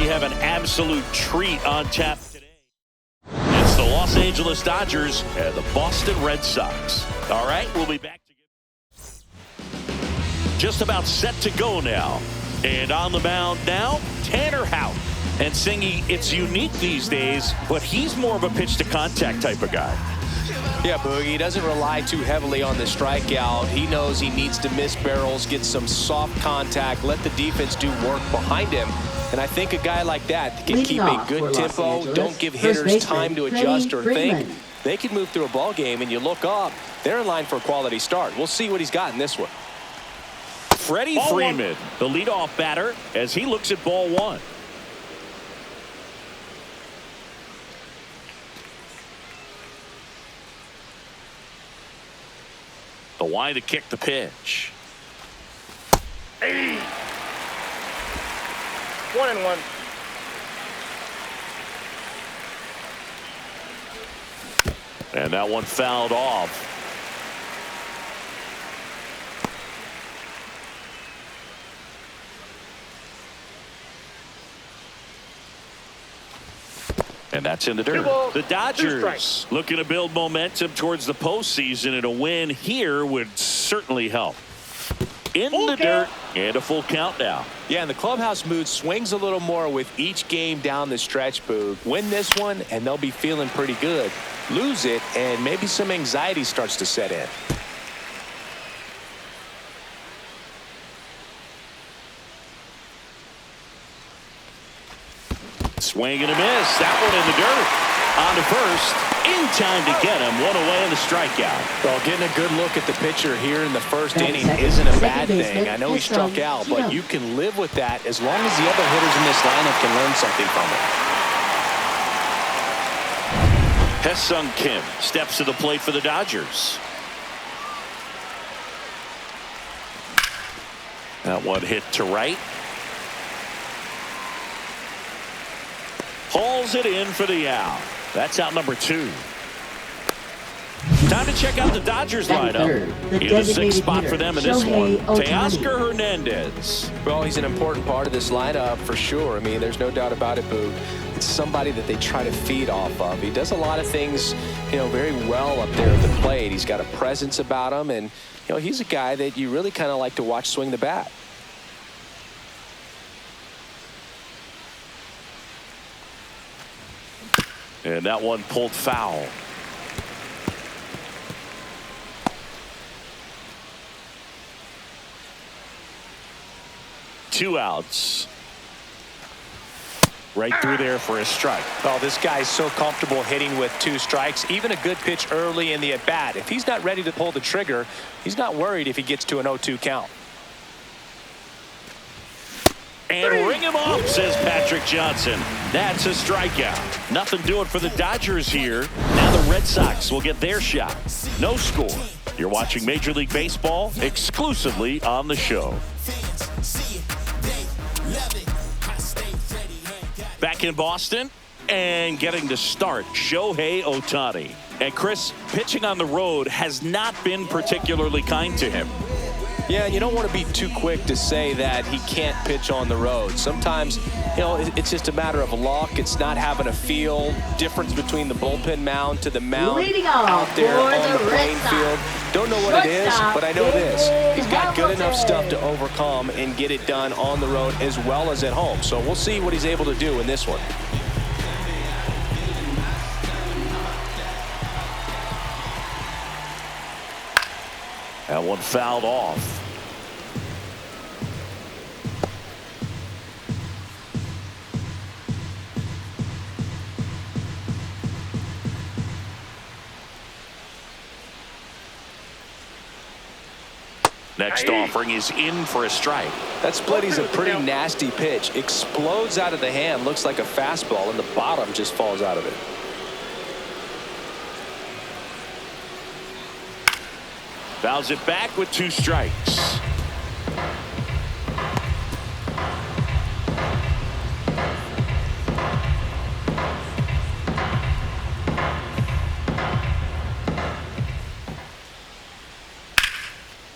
have an absolute treat on tap today. It's the Los Angeles Dodgers and the Boston Red Sox. All right, we'll be back just about set to go now. And on the mound now, Tanner Houck. And Singy, it's unique these days, but he's more of a pitch-to-contact type of guy. Yeah, Boogie, he doesn't rely too heavily on the strikeout. He knows he needs to miss barrels, get some soft contact, let the defense do work behind him. And I think a guy like that can keep a good tempo, don't give hitters time to adjust or think. They can move through a ball game, and you look up, they're in line for a quality start. We'll see what he's got in this one. Freddie Freeman, the leadoff batter, as he looks at ball one. The wind to kick the pitch. 1-1. And that one fouled off. And that's in the dirt. The Dodgers looking to build momentum towards the postseason, and a win here would certainly help. In the dirt, and a full count now. Yeah, and the clubhouse mood swings a little more with each game down the stretch, Boog. Win this one, and they'll be feeling pretty good. Lose it, and maybe some anxiety starts to set in. Swing and a miss. That one in the dirt. On to first. In time to get him. One away in the strikeout. Well, getting a good look at the pitcher here in the first inning isn't a bad thing. I know he struck out, but you can live with that as long as the other hitters in this lineup can learn something from it. Hesung Kim steps to the plate for the Dodgers. That one hit to right. Hauls it in for the out. That's out number 2. Time to check out the Dodgers lineup. In the 6th spot for them in this one, Teoscar Hernandez. Well, he's an important part of this lineup for sure. I mean, there's no doubt about it, Boog. It's somebody that they try to feed off of. He does a lot of things, very well up there at the plate. He's got a presence about him, and, he's a guy that you really kind of like to watch swing the bat. And that one pulled foul. Two outs. Right through there for a strike. Oh, this guy's so comfortable hitting with 2 strikes. Even a good pitch early in the at-bat. If he's not ready to pull the trigger, he's not worried if he gets to an 0-2 count. And ring him off, says Patrick Johnson. That's a strikeout. Nothing doing for the Dodgers here. Now the Red Sox will get their shot. No score. You're watching Major League Baseball exclusively on the show. Back in Boston and getting the start, Shohei Ohtani. And Chris, pitching on the road has not been particularly kind to him. Yeah, and you don't want to be too quick to say that he can't pitch on the road. Sometimes, it's just a matter of luck. It's not having a feel. Difference between the bullpen mound to the mound out there on the playing field. Don't know what it is, but I know this. He's got good enough stuff to overcome and get it done on the road as well as at home. So we'll see what he's able to do in this one. That one fouled off. Next offering is in for a strike. That split is a pretty nasty pitch. Explodes out of the hand. Looks like a fastball, and the bottom just falls out of it. Fouls it back with 2 strikes.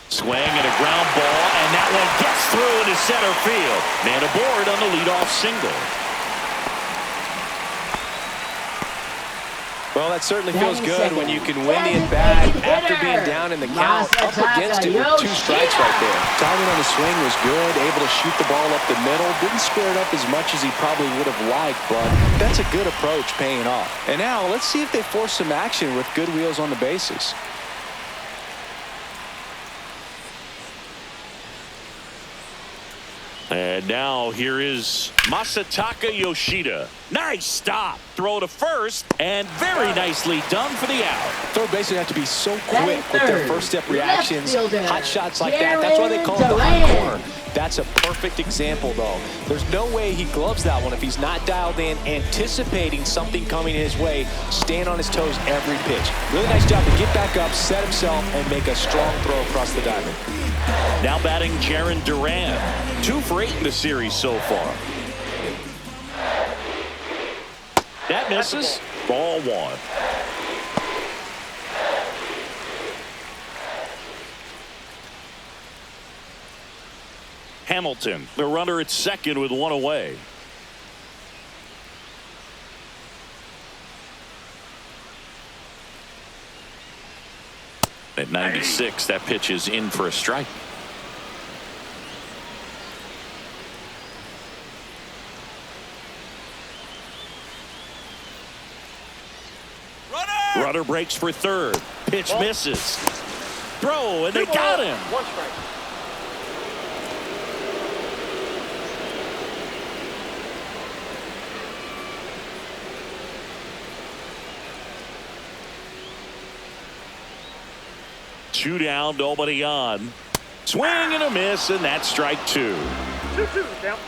Swing and a ground ball, and that one gets through into center field. Man aboard on the leadoff single. Well, that certainly feels good when you can win the at-bat after being down in the count, up against it with 2 strikes right there. Timing on the swing was good, able to shoot the ball up the middle. Didn't square it up as much as he probably would have liked, but that's a good approach paying off. And now let's see if they force some action with good wheels on the bases. And now here is Masataka Yoshida. Nice stop. Throw to first, and very nicely done for the out. Third basemen have to be so quick with their first step reactions. Hot shots like that. That's why they call it the hot corner. That's a perfect example, though. There's no way he gloves that one if he's not dialed in, anticipating something coming his way, staying on his toes every pitch. Really nice job to get back up, set himself, and make a strong throw across the diamond. Now batting Jaron Duran. 2 for 8 in the series so far. That misses. Ball 1. Hamilton, the runner at second with 1 away. At 96, that pitch is in for a strike. Runner breaks for third. Pitch misses. Throw, and they got him. 1 strike. Two down, nobody on. Swing and a miss, and that's strike 2. 2-2 down.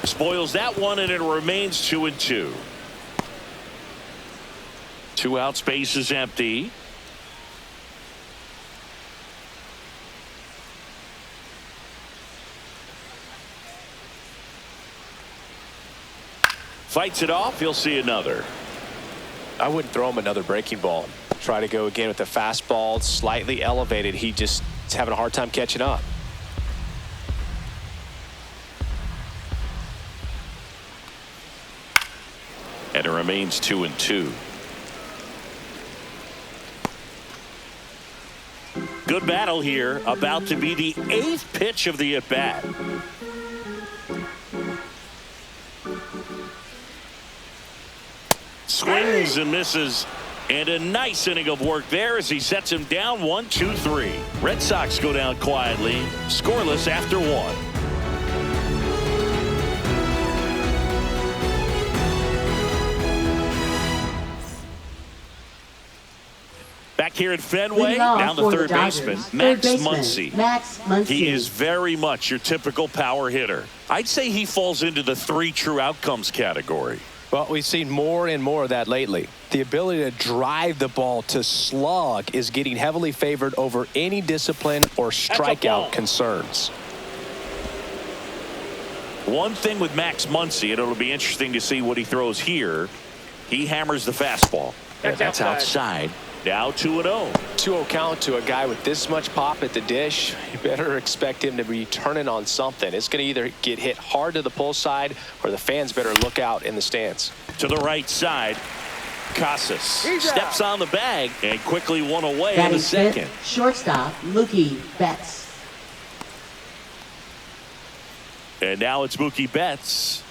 Spoils that one, and it remains 2-2. 2 out, space is empty. Fights it off. He'll see another. I wouldn't throw him another breaking ball. Try to go again with the fastball, slightly elevated. He just is having a hard time catching up. And it remains 2-2. Good battle here. About to be the 8th pitch of the at-bat. Swings and misses. And a nice inning of work there as he sets him down 1-2-3. Red Sox go down quietly, scoreless after 1. Back here at Fenway, down to third baseman, Max Muncy. He is very much your typical power hitter. I'd say he falls into the 3 true outcomes category. Well, we've seen more and more of that lately. The ability to drive the ball to slug is getting heavily favored over any discipline or strikeout concerns. One thing with Max Muncy, and it'll be interesting to see what he throws here. He hammers the fastball. That's outside. Now 2-0. 2-0 count to a guy with this much pop at the dish. You better expect him to be turning on something. It's going to either get hit hard to the pull side, or the fans better look out in the stands. To the right side, Casas steps on the bag and quickly 1 away in the second. Shortstop Mookie Betts. And now it's Mookie Betts.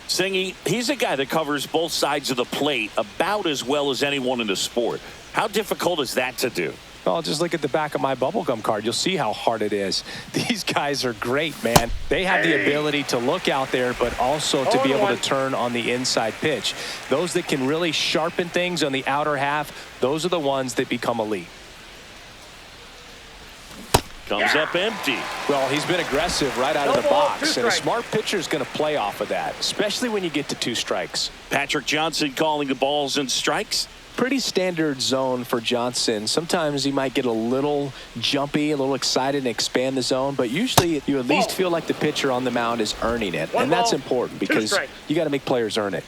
Singy, he's a guy that covers both sides of the plate about as well as anyone in the sport. How difficult is that to do? Well, just look at the back of my bubblegum card. You'll see how hard it is. These guys are great, man. They have the ability to look out there, but also to be able to turn on the inside pitch. Those that can really sharpen things on the outer half, those are the ones that become elite. Comes up empty. Well, he's been aggressive right out of the box, and a smart pitcher is going to play off of that, especially when you get to 2 strikes. Patrick Johnson calling the balls and strikes. Pretty standard zone for Johnson. Sometimes he might get a little jumpy, a little excited and expand the zone, but usually you at least feel like the pitcher on the mound is earning it, and that's important because you got to make players earn it.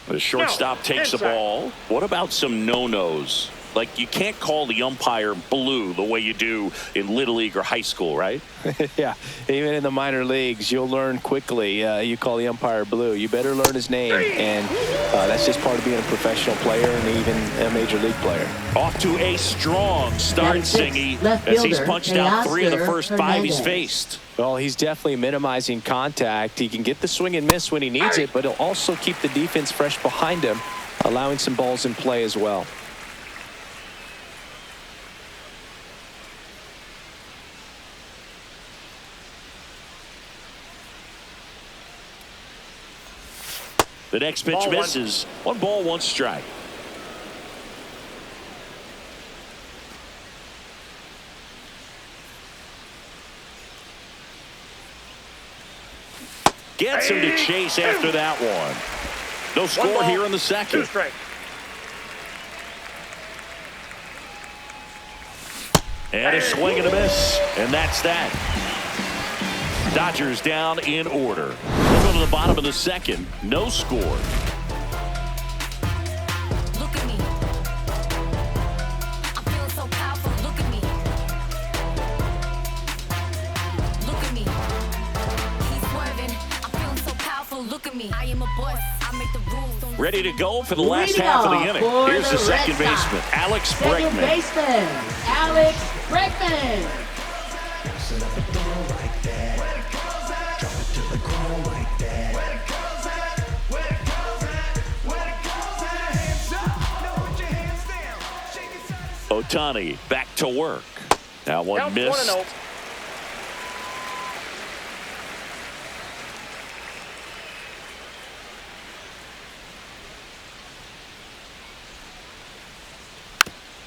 The shortstop takes the ball. What about some no-nos? Like, you can't call the umpire blue the way you do in Little League or high school, right? Yeah, even in the minor leagues, you'll learn quickly. You call the umpire blue. You better learn his name, and that's just part of being a professional player and even a major league player. Off to a strong start, Singy, as he's punched out 3 of the first 5 he's faced. Well, he's definitely minimizing contact. He can get the swing and miss when he needs it, but he'll also keep the defense fresh behind him, allowing some balls in play as well. The next pitch misses. 1 ball, 1 strike. Gets him to chase after that one. No score here in the second. And a swing and a miss. And that's that. Dodgers down in order. We'll go to the bottom of the second. No score. Look at me. I'm feeling so powerful. Look at me. Look at me. He's swerving. I'm feeling so powerful. Look at me. I am a boss. I make the rules. Ready to go for the last half of the inning. Here's the second baseman, Alex Bregman. Second baseman, Alex Bregman. Ohtani back to work. Now one missed.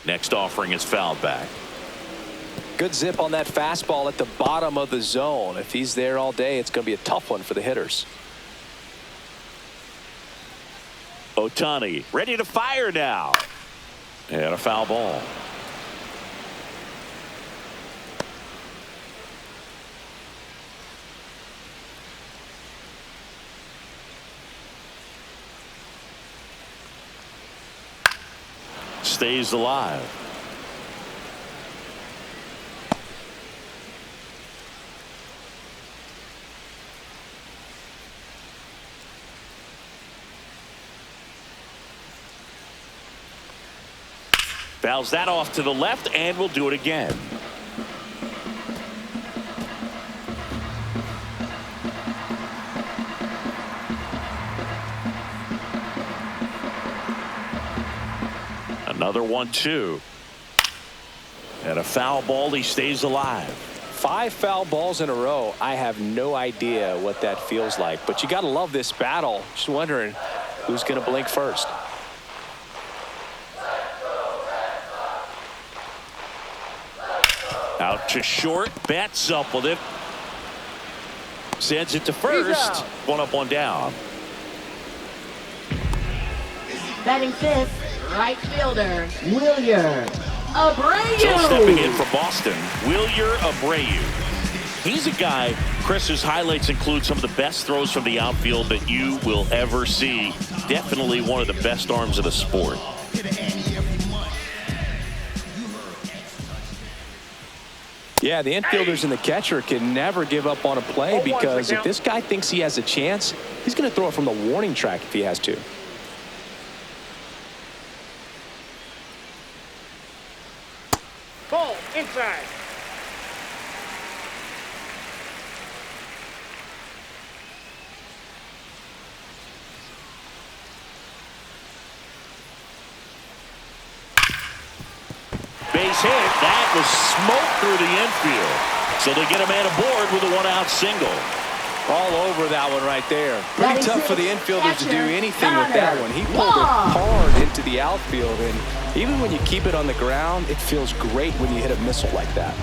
Next offering is fouled back. Good zip on that fastball at the bottom of the zone. If he's there all day, it's going to be a tough one for the hitters. Ohtani ready to fire now. And a foul ball. Stays alive. Fouls that off to the left, and we'll do it again. Another 1-2. And a foul ball. He stays alive. 5 foul balls in a row. I have no idea what that feels like, but you got to love this battle. Just wondering who's going to blink first. Out to short, bats up with it. Sends it to first. 1 up, 1 down. Batting fifth, right fielder, Wilyer Abreu. So stepping in for Boston, Wilyer Abreu. He's a guy, Chris's highlights include some of the best throws from the outfield that you will ever see. Definitely one of the best arms of the sport. Yeah, the infielders and the catcher can never give up on a play because if this guy thinks he has a chance, he's going to throw it from the warning track if he has to. Ball inside. Base hit. That was smoke through the infield. So they get a man aboard with a 1-out single. All over that one right there. Pretty tough for the infielders to do anything with that one. He pulled it hard into the outfield, and even when you keep it on the ground, it feels great when you hit a missile like that.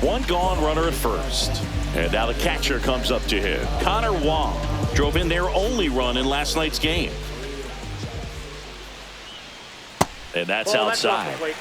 1 gone, runner at first. And now the catcher comes up to hit. Connor Wong drove in their only run in last night's game. And that's outside.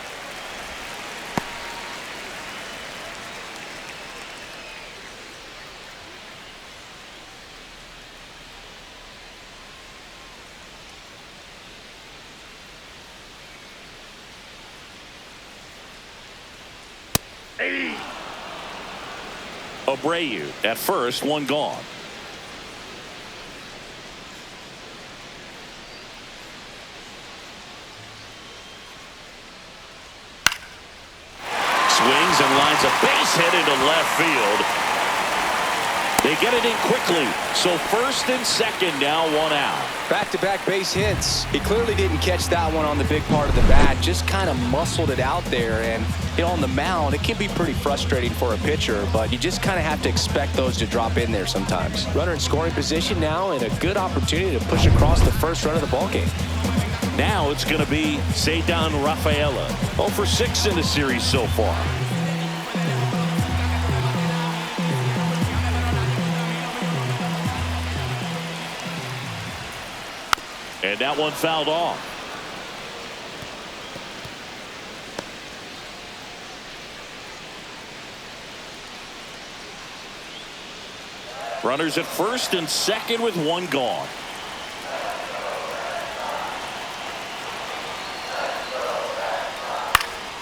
Abreu at first, one gone. Swings and lines a base hit into left field. They get it in quickly. So first and second now, one out. Back-to-back base hits. He clearly didn't catch that one on the big part of the bat. Just kind of muscled it out there. And, you know, on the mound, it can be pretty frustrating for a pitcher, but you just kind of have to expect those to drop in there sometimes. Runner in scoring position now, and a good opportunity to push across the first run of the ballgame. Now it's going to be Cedar Rafaela. 0 for 6 in the series so far. And that one fouled off. Runners at first and second with one gone.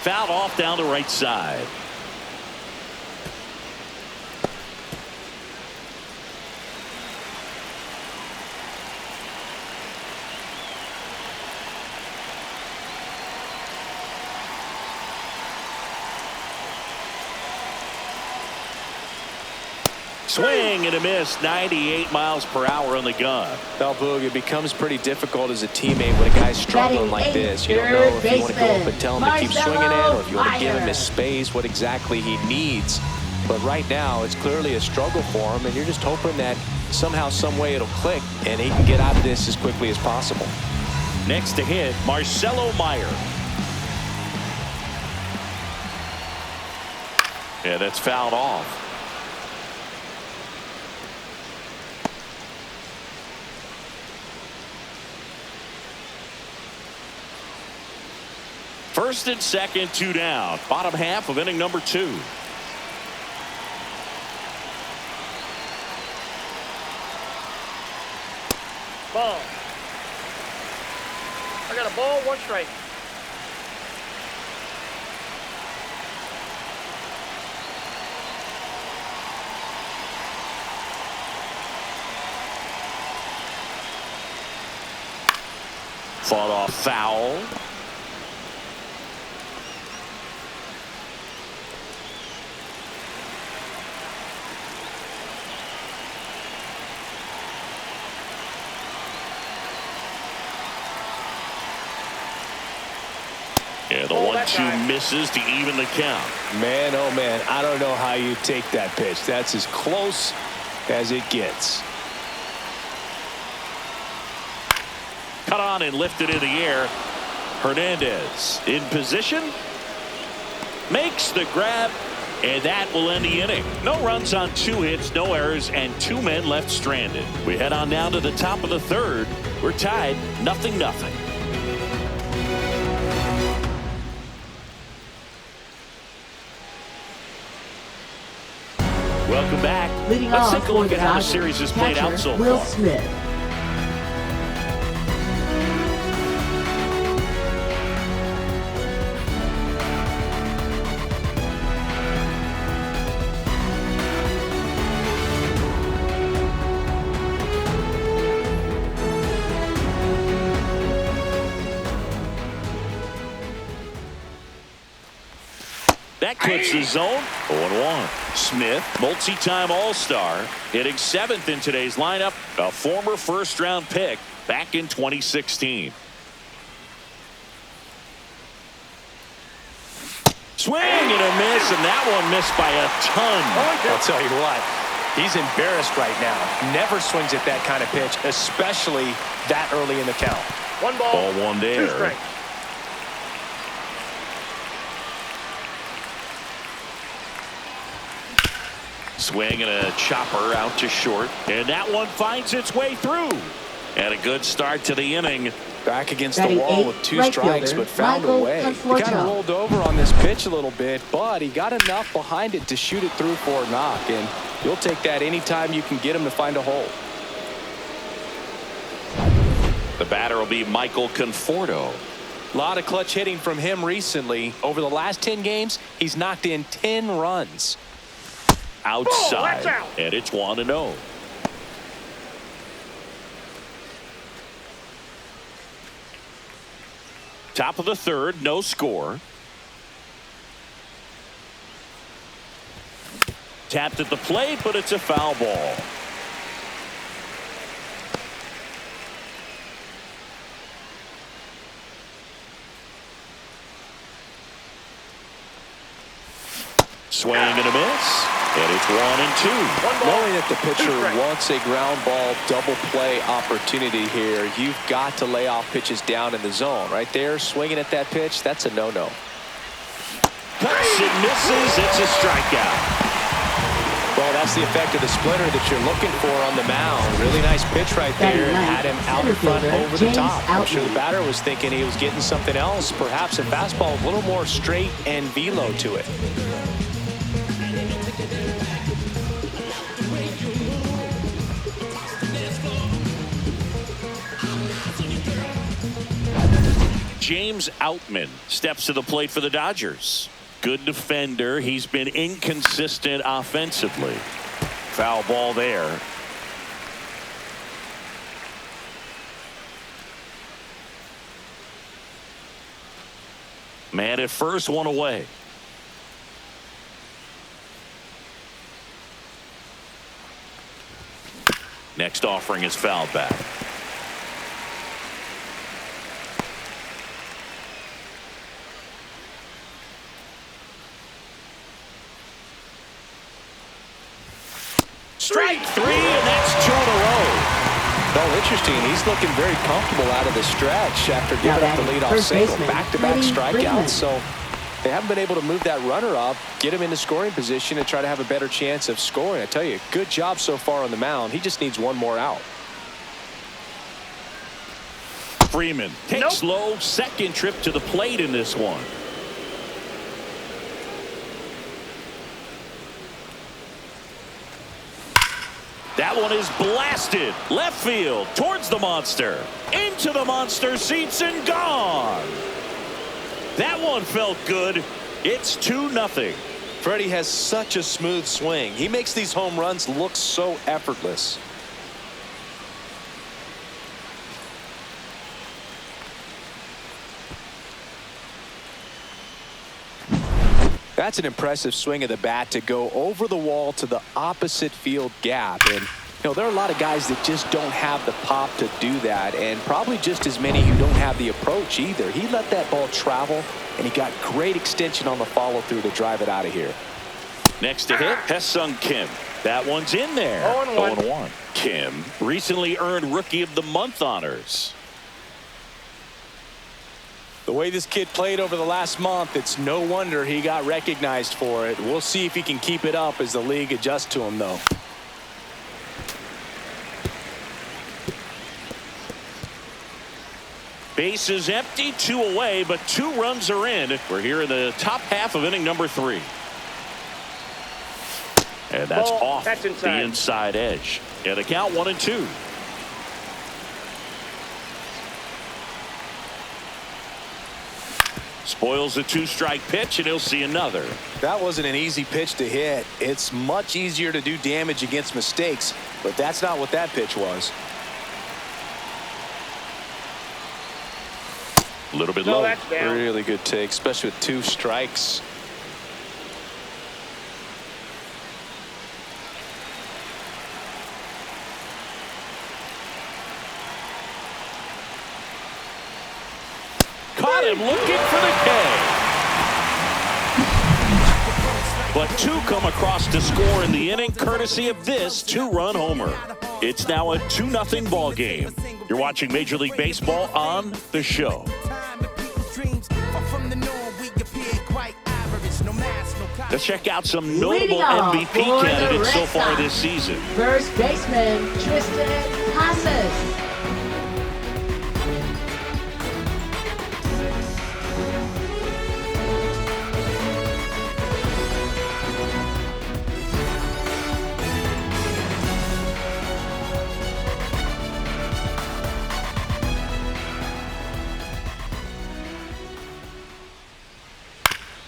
Fouled off down the right side. Swing and a miss, 98 miles per hour on the gun. Well, Boog, it becomes pretty difficult as a teammate when a guy's struggling like this. You don't know if you want to go up and tell him to keep swinging it, or if you want to give him his space, what exactly he needs. But right now, it's clearly a struggle for him, and you're just hoping that somehow, some way it'll click, and he can get out of this as quickly as possible. Next to hit, Marcelo Meyer. Yeah, that's fouled off. First and second, two down. Bottom half of inning number 2. Ball. I got a ball, 1 strike. Fought off foul. Yeah, the 1-2 misses to even the count. Man, oh man, I don't know how you take that pitch. That's as close as it gets. Cut on and lifted in the air. Hernandez in position. Makes the grab, and that will end the inning. No runs on 2 hits, no errors, and 2 men left stranded. We head on down to the top of the 3rd. We're tied 0-0. Welcome back. Leading Let's off take a look for at how the Dodgers, series has played out so Will far. Smith. That clips the zone. 0-1. Smith, multi-time All-Star, hitting 7th in today's lineup. A former first-round pick back in 2016. Swing and a miss, and that one missed by a ton. I'll tell you what, he's embarrassed right now. Never swings at that kind of pitch, especially that early in the count. 1 ball, Ball 1 2 there. strikes. Swing and a chopper out to short. And that one finds its way through. And a good start to the inning. Back against the Batting wall 8th, with 2 right strikes, fielder, but found Michael a way. He Conforto. kind of rolled over on this pitch a little bit, but he got enough behind it to shoot it through for a knock. And you'll take that anytime you can get him to find a hole. The batter will be Michael Conforto. A lot of clutch hitting from him recently. Over the last 10 games, he's knocked in 10 runs. Outside, that's out. and it's 1-0. Top of the third, no score. Tapped at the plate, but it's a foul ball. Swing and a miss, and it's 1-2. Knowing that the pitcher wants a ground ball double play opportunity here, you've got to lay off pitches down in the zone. Right there, swinging at that pitch, that's a no-no. Cuts and misses, it's a strikeout. Well, that's the effect of the splitter that you're looking for on the mound. Really nice pitch right there, and had him out in front over the top. I'm sure the batter was thinking he was getting something else, perhaps a fastball a little more straight and velo to it. James Outman steps to the plate for the Dodgers. Good defender. He's been inconsistent offensively. Foul ball there. Man at first, one away. Next offering is fouled back. Strike three, and that's 2 in a row. Well, interesting. He's looking very comfortable out of the stretch after giving up the leadoff single. Back-to-back strikeouts, so they haven't been able to move that runner up, get him into scoring position, and try to have a better chance of scoring. I tell you, good job so far on the mound. He just needs one more out. Freeman takes low, second trip to the plate in this one. That one is blasted left field towards the monster, into the monster seats and gone. That one felt good. It's 2-0. Freddie has such a smooth swing. He makes these home runs look so effortless. That's an impressive swing of the bat to go over the wall to the opposite field gap. And, you know, there are a lot of guys that just don't have the pop to do that, and probably just as many who don't have the approach either. He let that ball travel, and he got great extension on the follow-through to drive it out of here. Next to hit, Hesung Kim. That one's in there. 0-1. Kim recently earned Rookie of the Month honors. The way this kid played over the last month, it's no wonder he got recognized for it. We'll see if he can keep it up as the league adjusts to him, though. Bases empty, 2 away, but 2 runs are in. We're here in the top half of inning number 3. And that's off the inside edge. And the count 1-2. Spoils the 2-strike pitch, and he'll see another. That wasn't an easy pitch to hit. It's much easier to do damage against mistakes, but that's not what that pitch was. A little bit low. That's down. Really good take, especially with 2 strikes. Caught him looking for the K. But 2 come across to score in the inning, courtesy of this 2-run homer. It's now a 2-0 ball game. You're watching Major League Baseball on The Show. Let's check out some notable MVP candidates so far this season. First baseman Tristan Casas.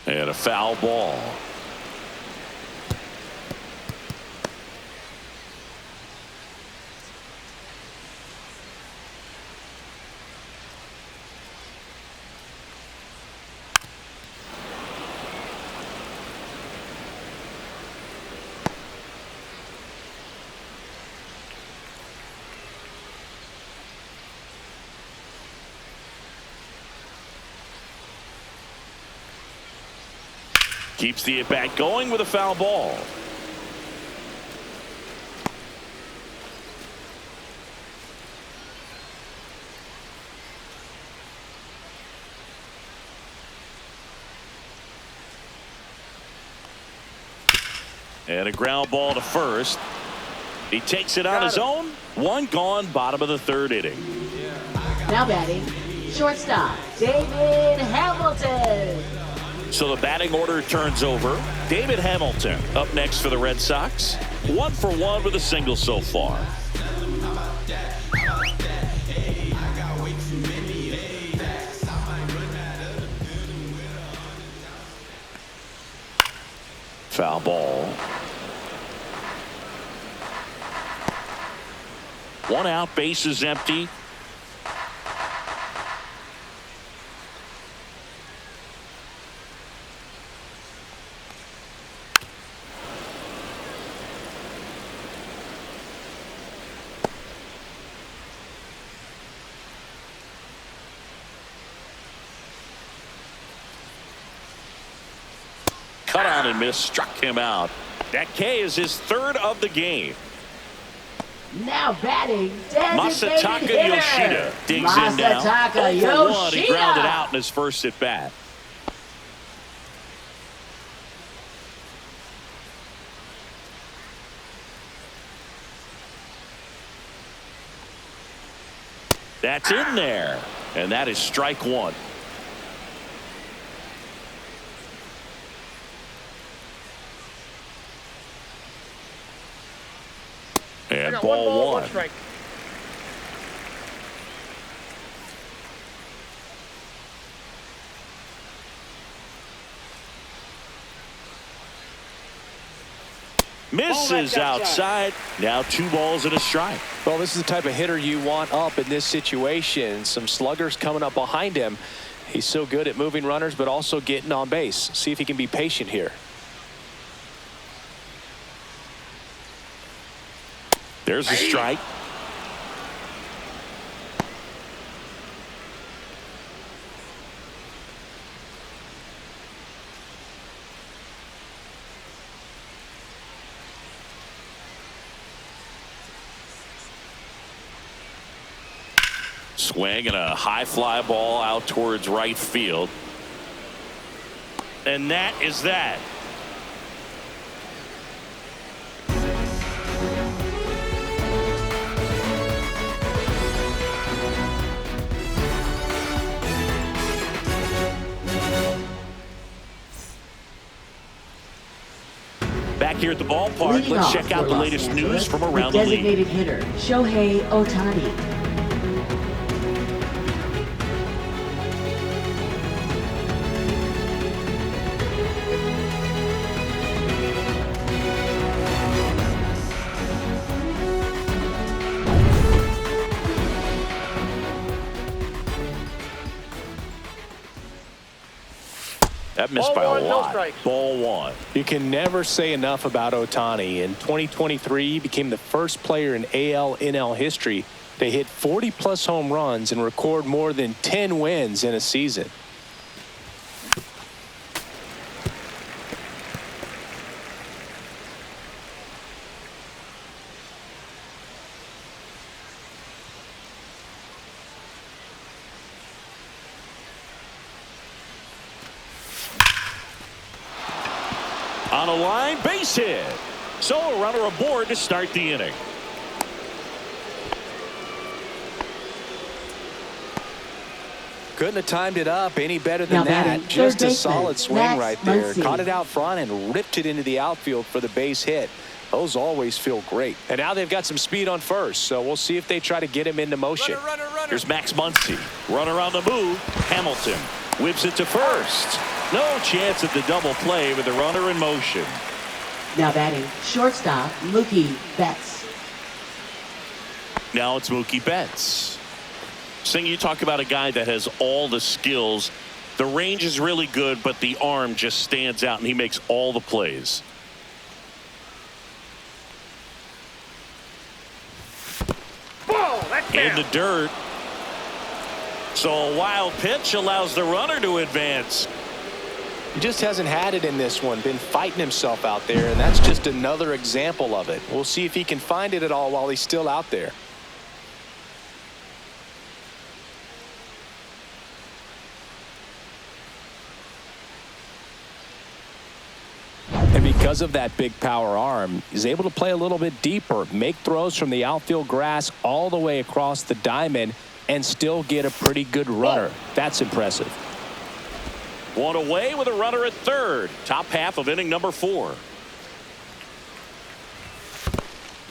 And a foul ball. Keeps the at-bat going with a foul ball. And a ground ball to first. He takes it on his own. One gone, bottom of the third inning. Now batting, shortstop, David Hamilton. So the batting order turns over. David Hamilton up next for the Red Sox. 1 for 1 with a single so far. Foul ball. 1 out, base is empty. Cut on and miss, struck him out. That K is his 3rd of the game. Now batting, designated Masataka hitter. Yoshida digs in now. 0 for 1. He grounded out in his first at bat. That's in there, and that is strike 1. And ball 1. Strike. Misses outside. Now 2 balls and a strike. Well, this is the type of hitter you want up in this situation. Some sluggers coming up behind him. He's so good at moving runners, but also getting on base. See if he can be patient here. There's a strike. Swing and a high fly ball out towards right field. And that is that. Back here at the ballpark, Leading let's off check out for the Los latest Angeles, news from around the league. Designated hitter, Shohei Ohtani. That missed by a lot. Ball 1. You can never say enough about Ohtani. In 2023, he became the first player in AL/NL history to hit 40-plus home runs and record more than 10 wins in a season. On a line, base hit. So a runner aboard to start the inning. Couldn't have timed it up any better than Now batting, that. Just third a baseman, solid swing Max right there. Muncy. Caught it out front and ripped it into the outfield for the base hit. Those always feel great. And now they've got some speed on first, so we'll see if they try to get him into motion. Here's Max Muncy. Runner on the move. Hamilton whips it to first. No chance at the double play with the runner in motion. Now batting, shortstop, Mookie Betts. Now it's Mookie Betts. Sing, you talk about a guy that has all the skills. The range is really good, but the arm just stands out, and he makes all the plays. Ball, that's In down. the dirt. So a wild pitch allows the runner to advance. He just hasn't had it in this one, been fighting himself out there, and that's just another example of it. We'll see if he can find it at all while he's still out there. And because of that big power arm, he's able to play a little bit deeper, make throws from the outfield grass all the way across the diamond, and still get a pretty good runner. That's impressive. One away with a runner at third. Top half of inning number 4.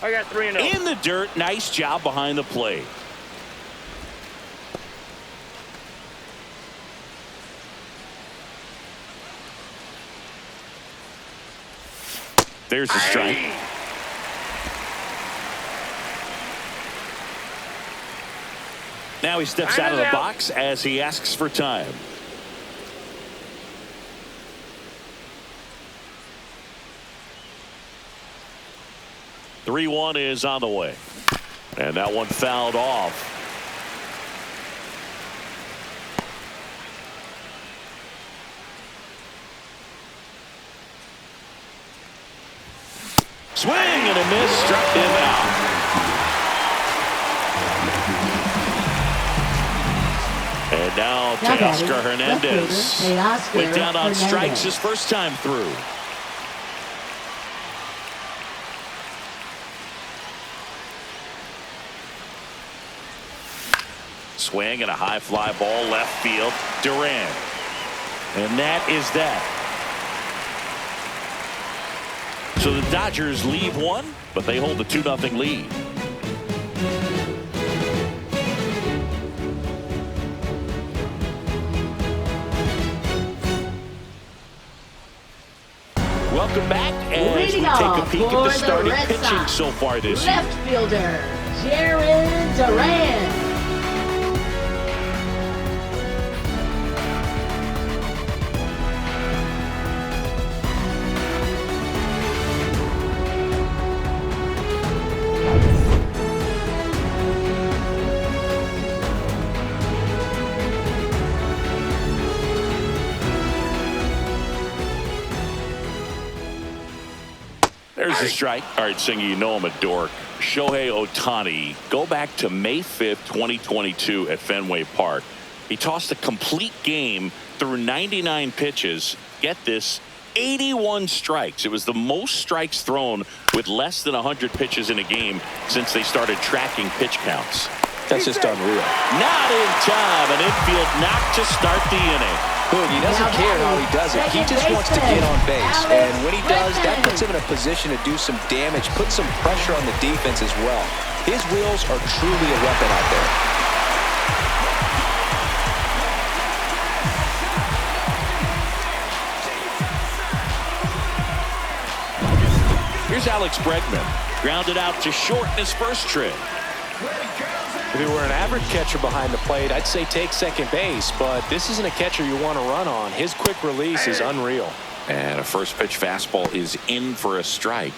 I got 3-0. In the dirt, nice job behind the plate. There's the strike. Now he steps out of the box as he asks for time. The 3-1 is on the way. And that one fouled off. Swing and a miss, struck him out. And now Teoscar Hernandez went down on strikes his first time through. Swing and a high fly ball left field. Duran. And that is that. So the Dodgers leave one, but they hold the 2-0 lead. Welcome back as we take a peek at the starting pitching so far this year. Left fielder, Jaron Duran. There's the strike. All right, Singer, you know I'm a dork. Shohei Ohtani, go back to May 5th, 2022 at Fenway Park. He tossed a complete game through 99 pitches. Get this, 81 strikes. It was the most strikes thrown with less than 100 pitches in a game since they started tracking pitch counts. That's just unreal. Not in time. An infield knock to start the inning. Look, he doesn't care how he does it. He just wants to get on base. And when he does, that puts him in a position to do some damage, put some pressure on the defense as well. His wheels are truly a weapon out there. Here's Alex Bregman. Grounded out to short in his first trip. If he were an average catcher behind the plate, I'd say take second base, but this isn't a catcher you want to run on. His quick release is unreal. And a first pitch fastball is in for a strike.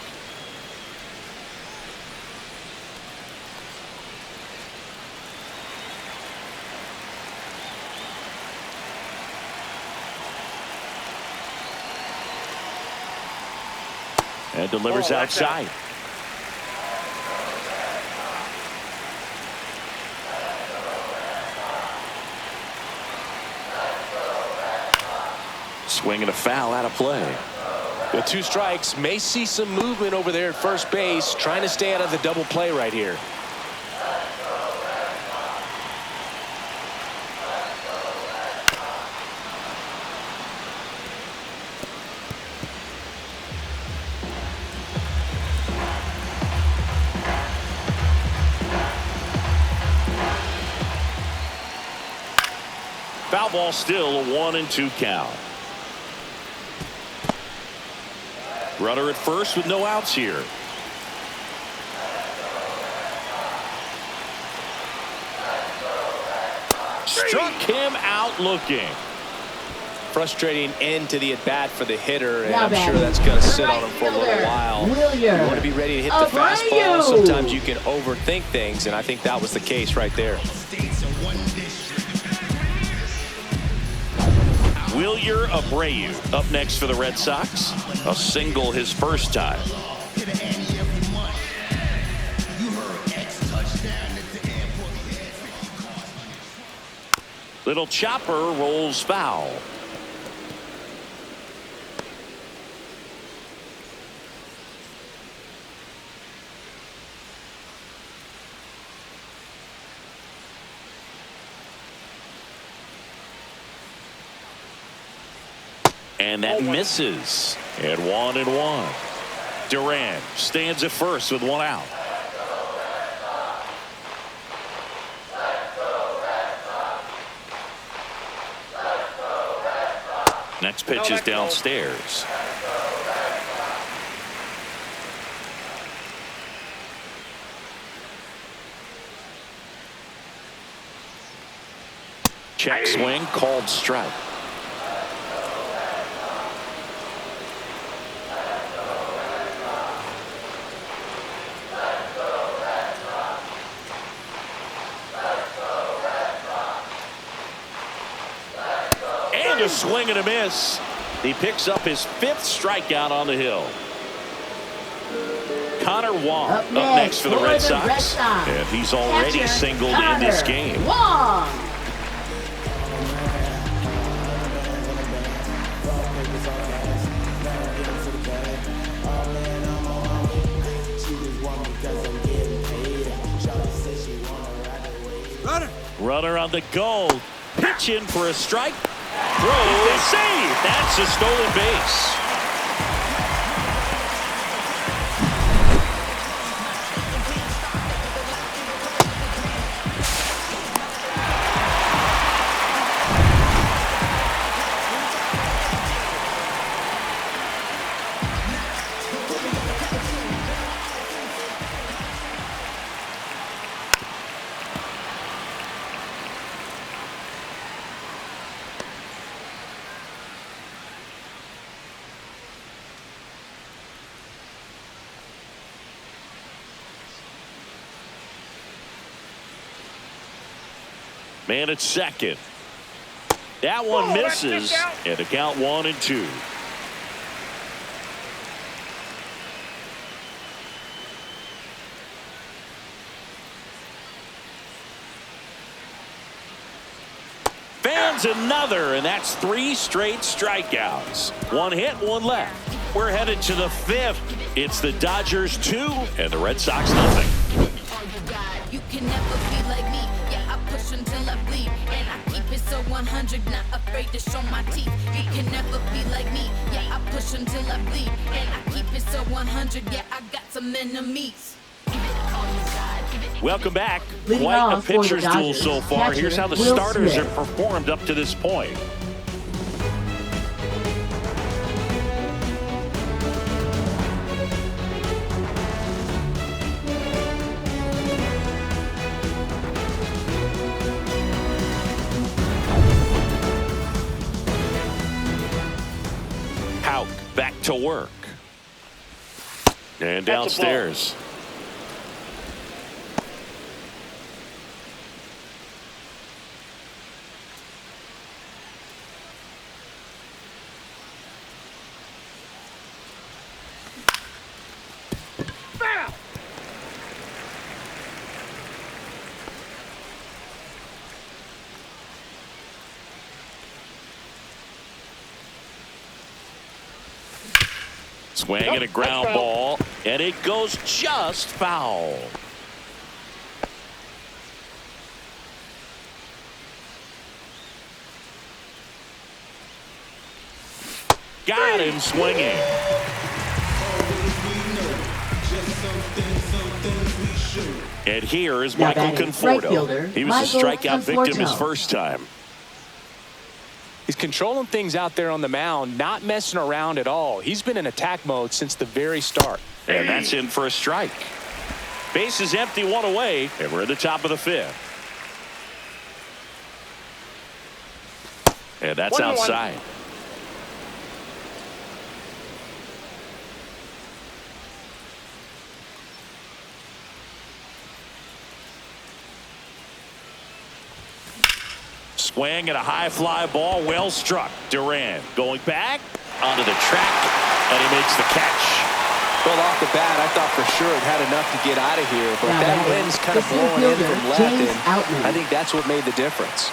And delivers outside. Swing and a foul out of play. The 2 strikes, may see some movement over there at first base, trying to stay out of the double play right here. Foul ball, still a 1-2 count. Runner at first with no outs here. Struck him out looking. Frustrating end to the at-bat for the hitter, and Now I'm sure batting, that's going to sit right on him for a little fielder, while. Wilyer. You want to be ready to hit the fastball. Sometimes you can overthink things, and I think that was the case right there. Wilyer Abreu up next for the Red Sox. A single his first time. Little chopper rolls foul. And that misses. And 1-1. Duran stands at first with one out. Next pitch is downstairs. Check swing called strike. And a swing and a miss. He picks up his 5th strikeout on the hill. Connor Wong up next for the Red Sox. And he's already Catcher, singled Connor in this game. Wong. Runner on the goal. Pitch in for a strike. Throw is safe. That's a stolen base. Man at second. That one misses. And a count 1-2. Fans another, and that's 3 straight strikeouts. 1 hit, 1 left. We're headed to the 5th. It's the Dodgers 2 and the Red Sox nothing. You can never be like me. Yeah, I push until I bleed, and I keep it so 100, not afraid to show my teeth. You can never be like me. Yeah, I push until I bleed, and I keep it so 100. Yeah, I got some enemies. Welcome back. Leading Quite a off for the pitcher's duel Dodgers, so far. catcher Here's how the Will starters Smith. have performed up to this point. Houck back to work. And downstairs. Swing and a ground ball, and it goes just foul. Got him swinging. And here is Now Michael batting, right Conforto. fielder, He was a Michael strikeout victim his Conforto. first time. He's controlling things out there on the mound, not messing around at all. He's been in attack mode since the very start. And that's in for a strike. Base is empty, one away, and we're at the top of the fifth. And that's outside. Swing and a high fly ball, well struck. Duran going back onto the track, and he makes the catch. Well, off the bat, I thought for sure it had enough to get out of here, but that wind's kind of blowing in from left, and I think that's what made the difference.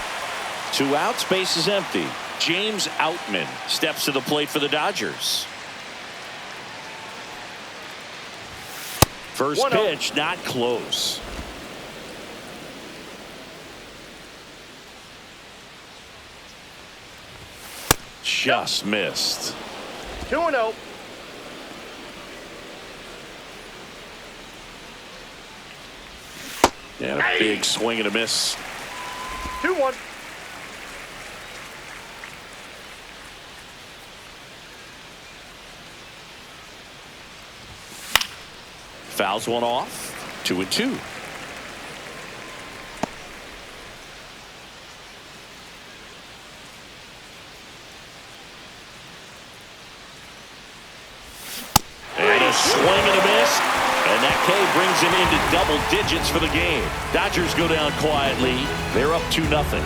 2 outs, base is empty. James Outman steps to the plate for the Dodgers. First pitch, not close. Just missed. 2-0. And a big swing and a miss. 2-1. Fouls one off. 2-2. And a swing and a miss. And that K brings him into double digits for the game. Dodgers go down quietly. They're up 2-0.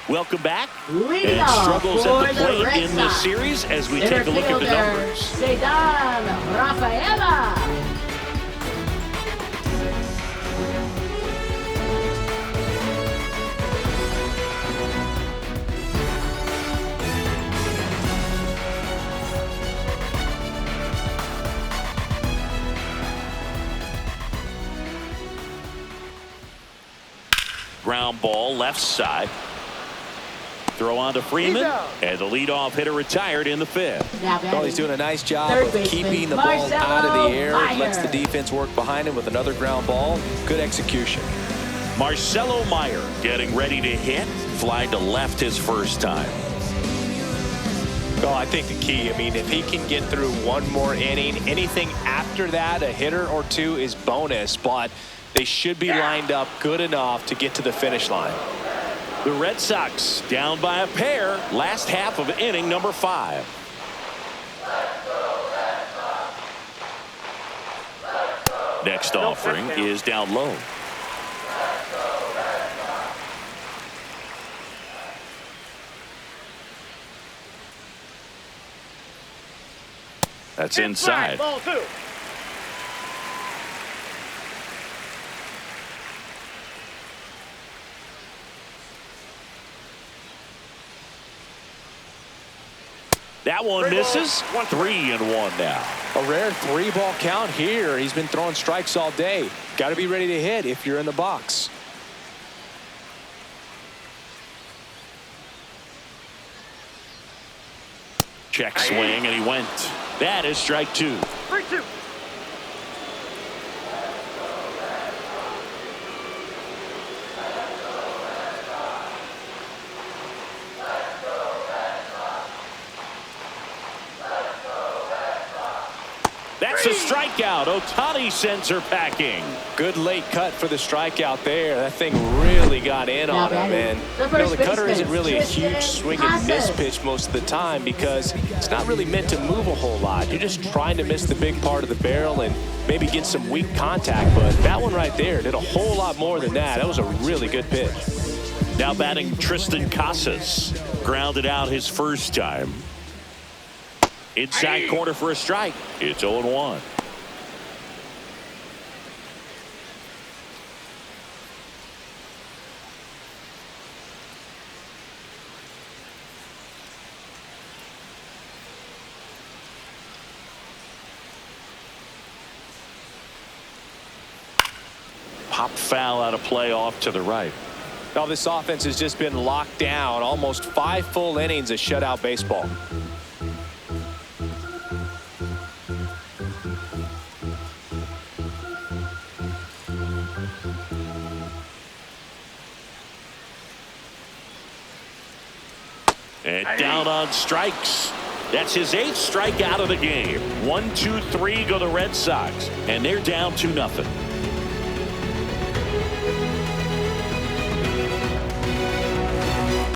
Welcome back. Leading And off struggles for at the the plate Red in this Sox. series as we Center take a look at the fielder, numbers. Cedar Rafaela. Ground ball left side. Throw on to Freeman, and the leadoff hitter retired in the fifth. Well, he's doing a nice job Third of baseman, keeping the ball out of Marcelo the air. Meyer. Lets the defense work behind him with another ground ball. Good execution. Marcelo Meyer getting ready to hit. Fly to left his first time. Well, I think the key, if he can get through one more inning, anything after that, a hitter or two is bonus, but they should be lined up good enough to get to the finish line. The Red Sox down by a pair. Last half of inning number 5. Next offering is down low. That's inside. Ball 2. That one misses. 3-1 now. A rare 3-ball count here. He's been throwing strikes all day. Got to be ready to hit if you're in the box. Check swing, and he went. That is strike 2. 3-2. That's a strikeout. Ohtani sends her packing. Good late cut for the strikeout there. That thing really got in on him, and the cutter isn't really a huge swing and miss pitch most of the time because it's not really meant to move a whole lot. You're just trying to miss the big part of the barrel and maybe get some weak contact, but that one right there did a whole lot more than that. That was a really good pitch. Now batting Tristan Casas. Grounded out his first time. Inside corner for a strike. It's 0-1. Pop foul out of play off to the right. Now this offense has just been locked down. Almost 5 full innings of shutout baseball. And down on strikes. That's his 8th strikeout of the game. 1, 2, 3 go the Red Sox, and they're down 2-0.